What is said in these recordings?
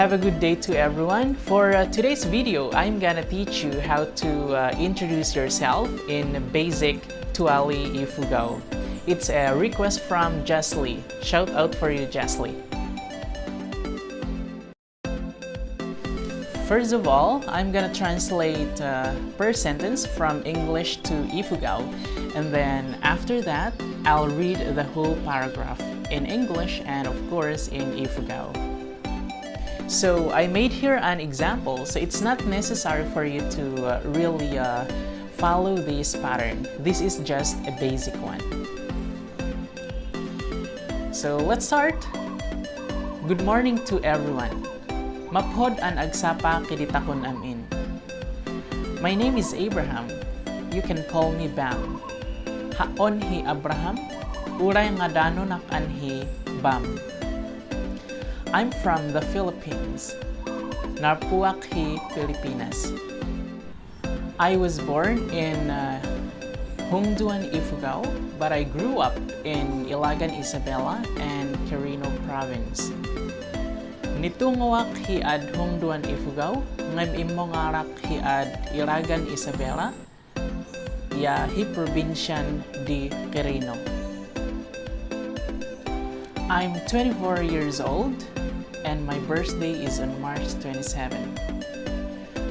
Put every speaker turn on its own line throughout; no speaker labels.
Have a good day to everyone. For today's video, I'm gonna teach you how to introduce yourself in basic Tuwali Ifugao. It's a request from Jasly. Shout out for you, Jasly. First of all, I'm gonna translate per sentence from English to Ifugao, and then after that, I'll read the whole paragraph in English and of course in Ifugao. So I made here an example, so it's not necessary for you to really follow this pattern. This is just a basic one. So let's start. Good morning to everyone. Maphod an agsapa kiditakon amin. My name is Abraham. You can call me Bam. Haon hi Abraham, uray nga dano nak anhi Bam. I'm from the Philippines. Narpuak hi Pilipinas. I was born in Tuwali Ifugao, but I grew up in Ilagan, Isabela and Quirino Province. Nitungawak hi ad Tuwali Ifugao, ngam imo ngarak hi ad Ilagan, Isabela, ya hi probinsyan di Quirino. I'm 24 years old and my birthday is on March 27.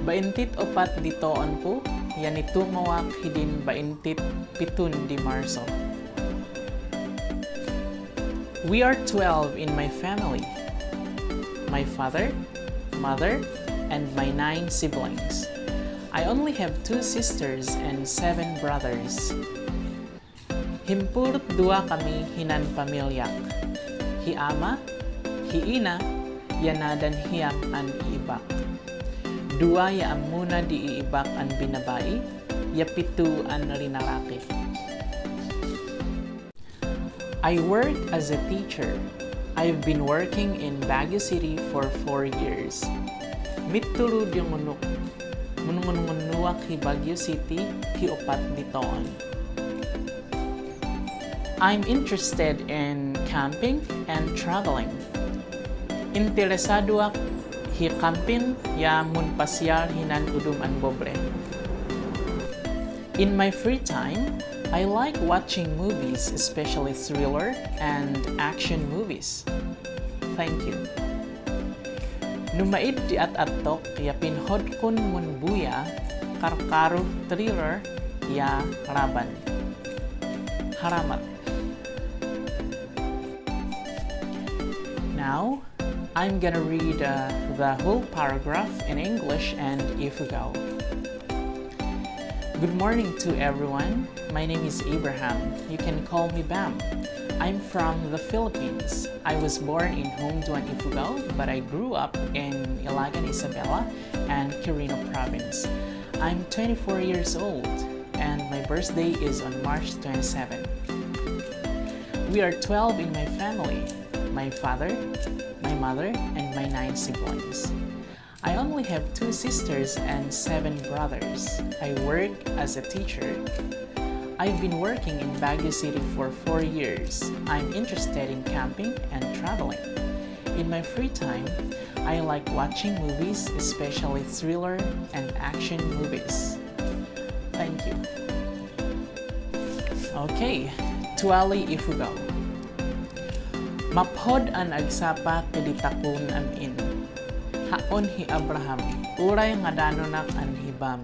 Baintit opat ditoon ko, yan itungawak hidin baintit pitun di Marso. We are 12 in my family. My father, mother, and my 9 siblings. I only have 2 sisters and 7 brothers. Himpurt dua kami hinan pamilyak. Hi ama, hi ina, yanadan hiyam an iibak. Dua ya muna di iibak an binabai, ya pitu an rinaraki. I work as a teacher. I've been working in Baguio City for 4 years. Mitulud yung munungunuak hi Baguio City hi opat ditoon. I'm interested in camping and traveling. Interesado ak hi camping ya mun pasyal hinan udum an bobre. In my free time, I like watching movies, especially thriller and action movies. Thank you. Numait di at-atok ya pinhod kun mun buya karkaro thriller ya raban. Haramat. Now, I'm gonna read the whole paragraph in English and Ifugao. Good morning to everyone. My name is Abraham. You can call me Bam. I'm from the Philippines. I was born in Tuwali Ifugao, but I grew up in Ilagan, Isabela and Quirino Province. I'm 24 years old and my birthday is on March 27. We are 12 in my family. My father, my mother, and my 9 siblings. I only have 2 sisters and 7 brothers. I work as a teacher. I've been working in Baguio City for 4 years. I'm interested in camping and traveling. In my free time, I like watching movies, especially thriller and action movies. Thank you. Okay, Tuwali Ifugao. Maphod an agsapa kiditakon amin. Haon hi Abraham, uray nga danonak an hibam.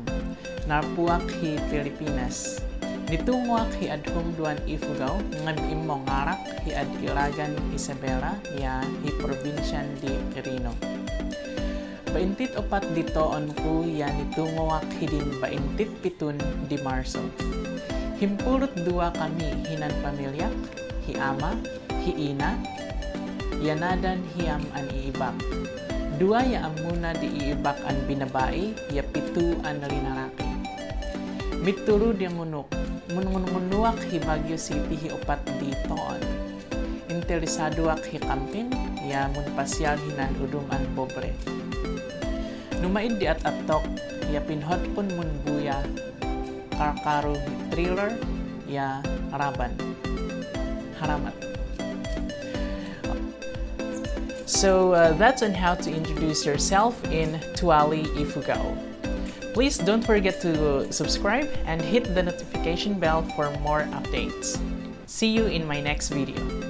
Narpuak hi Pilipinas. Nitungwak hi ad Tuwali Ifugao, ngam imo ngarak hi ad Ilagan, Isabela, ya hi probinsyan di Quirino. Baintit opat ditoon ko ya nitungwak hidin baintit pitun di Marso. Himpurot dua kami hinan pamilyak, hi ama, hi ina, yanadan hiyam an iibak. Dua ya amuna di iibak an binabai, ya pitu an rinaraki. Mitulud yung munungunuak hi Baguio City hi opat ditoon. Interesado ak hi camping, ya mun pasyal hinan udum an bobre. Numaid di at-atok, ya pinhot pun mun buya, karkaro hi thriller, ya raban. Haramat. So that's on how to introduce yourself in Tuwali Ifugao. Please don't forget to subscribe and hit the notification bell for more updates. See you in my next video.